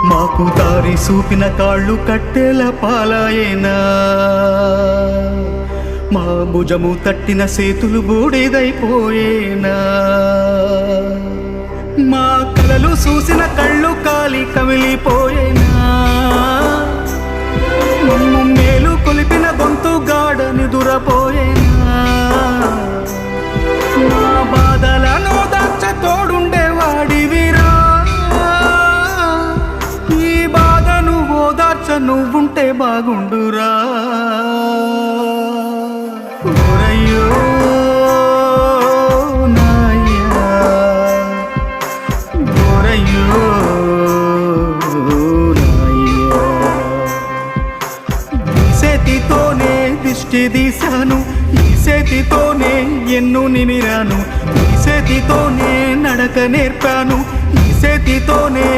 మాకు దారి చూపిన కాళ్ళు కట్టెల పాలాయేనా, మా భుజము తట్టిన సేతులు బూడిదైపోయేనా, మా కలలు చూసిన కళ్ళు కాలి కమిలిపోయేనా, మమ్ము మేలు కొలిపిన గొంతు గాఢ నిదురపోయేనా, మా బాధలను దాచ తోడుండేవాడివిరా, ఈ బాధను ఓదార్చ నువ్వుంటే బాగుండురా. ఓరయ్యో నాయ్యా, ఓరయ్యో నాయ్యా, ఈ చేతితోనే దిష్టి తీశాను, ఈ చేతితోనే ఎన్ను నిమిరాను, ఈ చేతితోనే నడక నేర్పాను, ఈ చేతితోనే